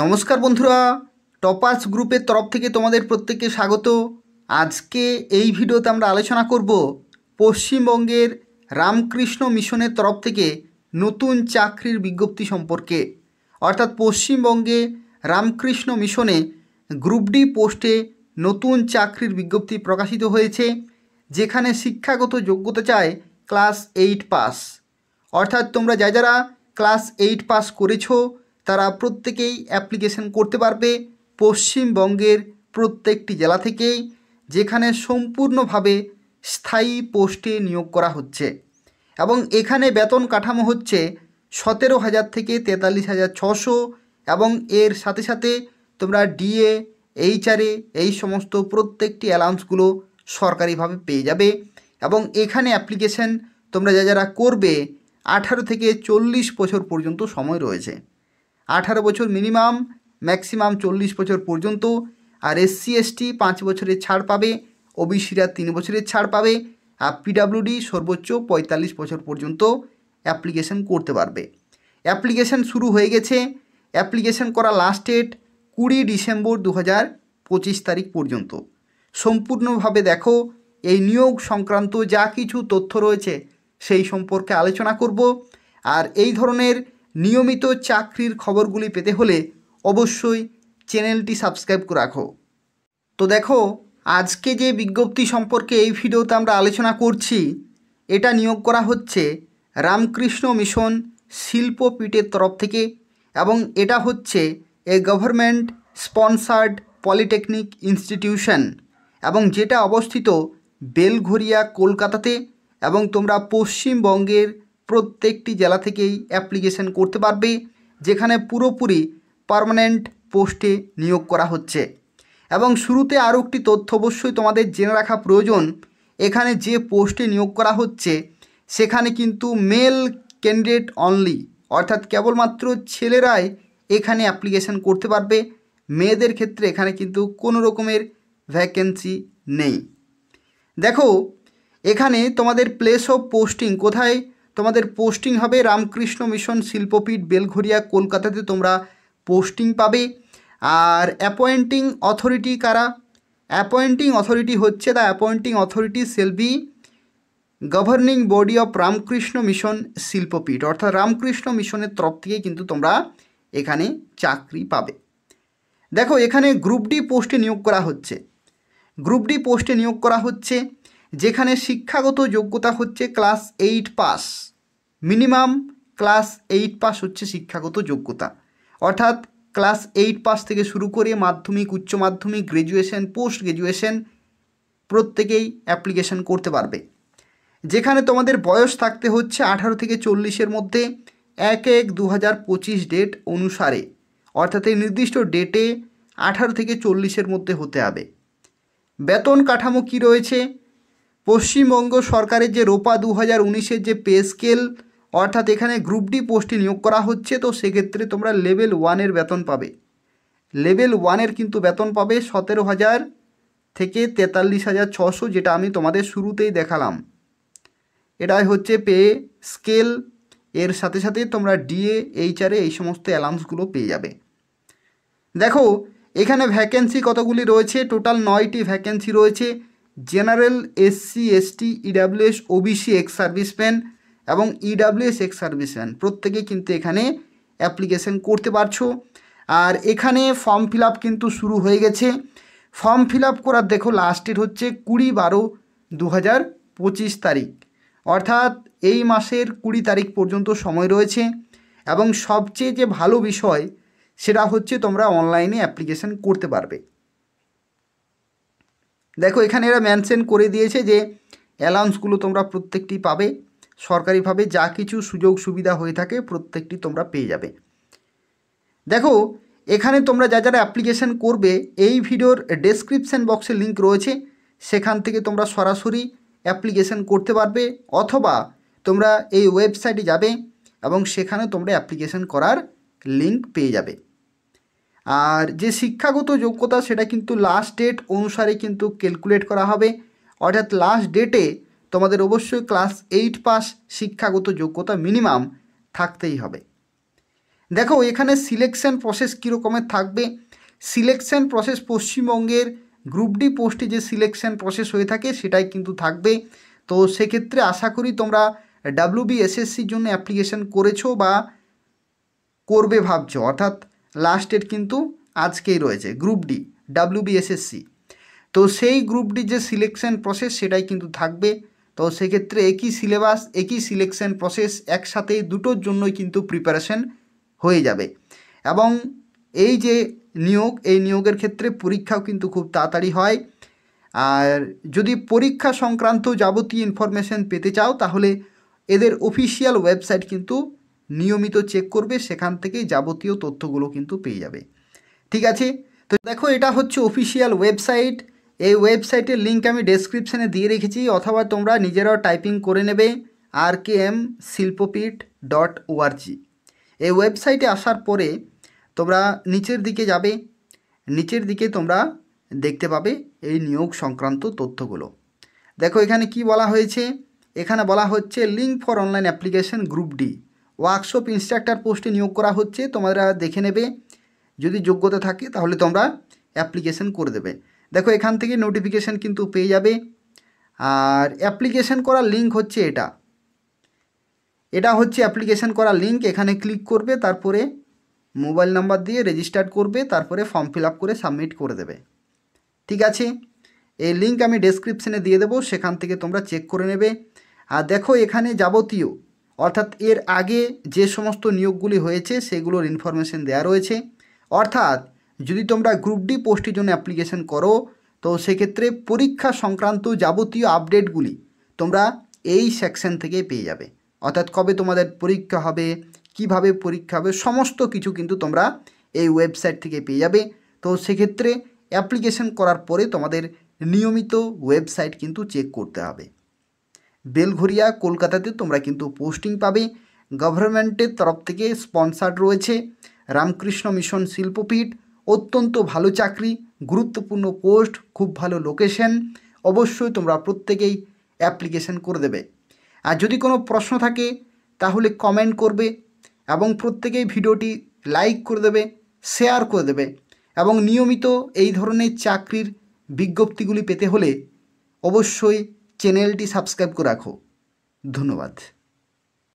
নমস্কার বন্ধুরা, টপার্স গ্রুপের তরফ থেকে তোমাদের প্রত্যেককে স্বাগত। আজকে এই ভিডিওতে আমরা আলোচনা করব পশ্চিমবঙ্গের রামকৃষ্ণ মিশনের তরফ থেকে নতুন চাকরির বিজ্ঞপ্তি সম্পর্কে। অর্থাৎ পশ্চিমবঙ্গে রামকৃষ্ণ মিশনে গ্রুপ ডি পোস্টে নতুন চাকরির বিজ্ঞপ্তি প্রকাশিত হয়েছে, যেখানে শিক্ষাগত যোগ্যতা চায় ক্লাস 8 পাস। অর্থাৎ তোমরা যারা ক্লাস 8 পাস করেছো তারা প্রত্যেকেই অ্যাপ্লিকেশন করতে পারবে পশ্চিমবঙ্গের প্রত্যেকটি জেলা থেকেই, যেখানে সম্পূর্ণভাবে স্থায়ী পোস্টে নিয়োগ করা হচ্ছে। এবং এখানে বেতন কাঠামো হচ্ছে 17,000 থেকে 43,600, এবং এর সাথে সাথে তোমরা ডিএ, এইচআরএ এই সমস্ত প্রত্যেকটি অ্যালাউন্সগুলো সরকারিভাবে পেয়ে যাবে। এবং এখানে অ্যাপ্লিকেশন তোমরা যারা করবে 18 থেকে 40 বছর পর্যন্ত সময় রয়েছে। 18 বছর মিনিমাম, ম্যাক্সিমাম 40 বছর পর্যন্ত। আর এসসি এসটি 5 বছরের ছাড় পাবে, ওবিসিরা 3 বছরের ছাড় পাবে, আর পিডাব্লিউডি সর্বোচ্চ 45 বছর পর্যন্ত অ্যাপ্লিকেশন করতে পারবে। অ্যাপ্লিকেশন শুরু হয়ে গেছে। অ্যাপ্লিকেশন করা লাস্ট ডেট 20 ডিসেম্বর 2025 তারিখ পর্যন্ত। সম্পূর্ণভাবে দেখো, এই নিয়োগ সংক্রান্ত যা কিছু তথ্য রয়েছে সেই সম্পর্কে আলোচনা করব। আর এই ধরনের নিয়মিত চাকরির খবরগুলি পেতে হলে অবশ্যই চ্যানেলটি সাবস্ক্রাইব করে রাখো। তো দেখো, আজকে যে বিজ্ঞপ্তি সম্পর্কে এই ভিডিওতে আমরা আলোচনা করছি, এটা নিয়োগ করা হচ্ছে রামকৃষ্ণ মিশন শিল্পপীঠের তরফ থেকে, এবং এটা হচ্ছে a government sponsored polytechnic institution, এবং যেটা অবস্থিত বেলঘরিয়া, কলকাতাতে। এবং তোমরা পশ্চিমবঙ্গের প্রত্যেকটি জেলা থেকেই অ্যাপ্লিকেশন করতে পারবে, যেখানে পুরোপুরি পার্মানেন্ট পোস্টে নিয়োগ করা হচ্ছে। এবং শুরুতে আরও একটি তথ্য অবশ্যই তোমাদের জেনে রাখা প্রয়োজন। এখানে যে পোস্টে নিয়োগ করা হচ্ছে সেখানে কিন্তু মেল ক্যান্ডিডেট অনলি, অর্থাৎ কেবলমাত্র ছেলেরাই এখানে অ্যাপ্লিকেশন করতে পারবে। মেয়েদের ক্ষেত্রে এখানে কিন্তু কোনো রকমের ভ্যাকেন্সি নেই। দেখো, এখানে তোমাদের প্লেস অফ পোস্টিং কোথায় তোমাদের পোস্টিং হবে, রামকৃষ্ণ মিশন শিল্পপীঠ বেলঘরিয়া, কলকাতাতে তোমরা পোস্টিং পাবে। আর অ্যাপয়েন্টিং অথরিটি কারা? অ্যাপয়েন্টিং অথরিটি হচ্ছে the appointing authority shall be governing body of Ramakrishna mission Shilpapitha, অর্থাৎ রামকৃষ্ণ মিশনের তরফ থেকে কিন্তু তোমরা এখানে চাকরি পাবে। দেখো, এখানে গ্রুপ ডি পোস্টে নিয়োগ করা হচ্ছে। গ্রুপ ডি পোস্টে নিয়োগ করা হচ্ছে, যেখানে শিক্ষাগত যোগ্যতা হচ্ছে class 8 pass. Minimum class 8 pass হচ্ছে শিক্ষাগত যোগ্যতা। অর্থাৎ ক্লাস 8 পাস থেকে শুরু করে মাধ্যমিক, উচ্চ মাধ্যমিক, গ্র্যাজুয়েশন, পোস্ট গ্র্যাজুয়েশন প্রত্যেকেই অ্যাপ্লিকেশন করতে পারবে। যেখানে তোমাদের বয়স থাকতে হচ্ছে 18 থেকে 40-এর মধ্যে, 1/1/2025 ডেট অনুসারে। অর্থাৎ এই নির্দিষ্ট ডেটে 18 থেকে 40-এর মধ্যে হতে হবে। বেতন কাঠামো কী রয়েছে? পশ্চিমবঙ্গ সরকারের যে রোপা 2019-এর যে পে স্কেল, অর্থাৎ এখানে গ্রুপ ডি পোস্টে নিয়োগ করা হচ্ছে, তো সেক্ষেত্রে তোমরা লেভেল 1-এর বেতন পাবে। লেভেল 1-এর কিন্তু বেতন পাবে 17,000 থেকে 43,600, যেটা আমি তোমাদের শুরুতেই দেখালাম। এটাই হচ্ছে পে স্কেল। এর সাথে সাথে তোমরা ডিএ, এইচআরএ এই সমস্ত অ্যালাউন্সগুলো পেয়ে যাবে। দেখো, এখানে ভ্যাকেন্সি কতগুলি রয়েছে? টোটাল 9টি ভ্যাকেন্সি রয়েছে। General, SC, ST, EWS, OBC, ex serviceman এবং ইডাব্লিউএস এক্স সার্ভিসম্যান প্রত্যেকে কিন্তু এখানে অ্যাপ্লিকেশন করতে পারছো। আর এখানে ফর্ম ফিল আপ কিন্তু শুরু হয়ে গেছে। ফর্ম ফিল আপ করার দেখো লাস্ট ডেট হচ্ছে 20/12/2025 তারিখ, অর্থাৎ এই মাসের 20 তারিখ পর্যন্ত সময় রয়েছে। এবং সবচেয়ে যে ভালো বিষয় সেটা হচ্ছে তোমরা অনলাইনে অ্যাপ্লিকেশন করতে পারবে। দেখো, এখানে এরা মেনশন করে দিয়েছে যে অ্যালাউন্সগুলো তোমরা প্রত্যেকটি পাবে সরকারিভাবে, যা কিছু সুযোগ সুবিধা হয়ে থাকে প্রত্যেকটি তোমরা পেয়ে যাবে। দেখো, এখানে তোমরা যারা অ্যাপ্লিকেশন করবে, এই ভিডিওর ডেসক্রিপশান বক্সে লিঙ্ক রয়েছে, সেখান থেকে তোমরা সরাসরি অ্যাপ্লিকেশন করতে পারবে, অথবা তোমরা এই ওয়েবসাইটে যাবে এবং সেখানে তোমরা অ্যাপ্লিকেশন করার লিঙ্ক পেয়ে যাবে। আর যে শিক্ষাগত যোগ্যতা সেটা কিন্তু লাস্ট ডেট অনুসারে কিন্তু ক্যালকুলেট করা হবে, অর্থাৎ লাস্ট ডেটে তোমাদের অবশ্যই ক্লাস 8 পাস শিক্ষাগত যোগ্যতা মিনিমাম থাকতেই হবে। দেখো এখানে সিলেকশন প্রসেস কীরকমের থাকবে। সিলেকশন প্রসেস পশ্চিমবঙ্গের গ্রুপ ডি পোস্টে যে সিলেকশন প্রসেস হয়ে থাকে সেটাই কিন্তু থাকবে। তো সেক্ষেত্রে আশা করি তোমরা WBSSCর জন্য অ্যাপ্লিকেশন করেছো বা করবে ভাবছো, অর্থাৎ লাস্ট ডেট কিন্তু আজকেই রয়েছে গ্রুপ ডি WBSSC। তো সেই গ্রুপ ডি যে সিলেকশন প্রসেস সেটাই কিন্তু থাকবে। তো সেক্ষেত্রে একই সিলেবাস একই সিলেকশন প্রসেস একসাথেই দুটোর জন্যই কিন্তু প্রিপারেশন হয়ে যাবে। এবং এই যে নিয়োগ, এই নিয়োগের ক্ষেত্রে পরীক্ষাও কিন্তু খুব তাড়াতাড়ি হয়। আর যদি পরীক্ষা সংক্রান্ত যাবতীয় ইনফরমেশন পেতে চাও তাহলে এদের অফিসিয়াল ওয়েবসাইট কিন্তু নিয়মিত চেক করবে, সেখান থেকেই যাবতীয় তথ্যগুলো কিন্তু পেয়ে যাবে। ঠিক আছে, তো দেখো এটা হচ্ছে অফিসিয়াল ওয়েবসাইট। এই ওয়েবসাইটের লিঙ্ক আমি ডেসক্রিপশানে দিয়ে রেখেছি, অথবা তোমরা নিজেরাও টাইপিং করে নেবে rkmsilpopit.org। এই ওয়েবসাইটে আসার পরে তোমরা নিচের দিকে যাবে, নিচের দিকে তোমরা দেখতে পাবে এই নিয়োগ সংক্রান্ত তথ্যগুলো। দেখো এখানে কি বলা হয়েছে, এখানে বলা হচ্ছে link for online application group D workshop instructor পোস্টে নিয়োগ করা হচ্ছে। তোমরা দেখে নেবে, যদি যোগ্যতা থাকে তাহলে তোমরা অ্যাপ্লিকেশন করে দেবে। দেখো এখান থেকে নোটিফিকেশান কিন্তু পেয়ে যাবে। আর অ্যাপ্লিকেশন করার লিঙ্ক হচ্ছে এটা হচ্ছে অ্যাপ্লিকেশন করার লিঙ্ক। এখানে ক্লিক করবে, তারপরে মোবাইল নাম্বার দিয়ে রেজিস্টার করবে, তারপরে ফর্ম ফিল আপ করে সাবমিট করে দেবে। ঠিক আছে, এই লিঙ্ক আমি ডেসক্রিপশানে দিয়ে দেবো, সেখান থেকে তোমরা চেক করে নেবে। আর দেখো এখানে যাবতীয়, অর্থাৎ এর আগে যে সমস্ত নিয়োগগুলি হয়েছে সেগুলোর ইনফরমেশন দেওয়া রয়েছে। অর্থাৎ যদি তোমরা গ্রুপ ডি পোস্টের জন্য অ্যাপ্লিকেশন করো তো সেক্ষেত্রে পরীক্ষা সংক্রান্ত যাবতীয় আপডেটগুলি তোমরা এই সেকশন থেকে পেয়ে যাবে। অর্থাৎ কবে তোমাদের পরীক্ষা হবে, কিভাবে পরীক্ষা হবে, সমস্ত কিছু কিন্তু তোমরা এই ওয়েবসাইট থেকে পেয়ে যাবে। তো সেক্ষেত্রে অ্যাপ্লিকেশন করার পরে তোমাদের নিয়মিত ওয়েবসাইট কিন্তু চেক করতে হবে। বেলঘরিয়া কলকাতাতে তোমরা কিন্তু পোস্টিং পাবে। গভর্নমেন্টের তরফ থেকে স্পন্সার্ড রয়েছে। রামকৃষ্ণ মিশন শিল্পপীঠ, অত্যন্ত ভালো চাকরি, গুরুত্বপূর্ণ পোস্ট, খুব ভালো লোকেশন। অবশ্যই তোমরা প্রত্যেকেই অ্যাপ্লিকেশন করে দেবে। আর যদি কোনো প্রশ্ন থাকে তাহলে কমেন্ট করবে, এবং প্রত্যেকেই ভিডিওটি লাইক করে দেবে, শেয়ার করে দেবে। এবং নিয়মিত এই ধরনের চাকরির বিজ্ঞপ্তিগুলি পেতে হলে অবশ্যই চ্যানেলটি সাবস্ক্রাইব করে রাখো। ধন্যবাদ।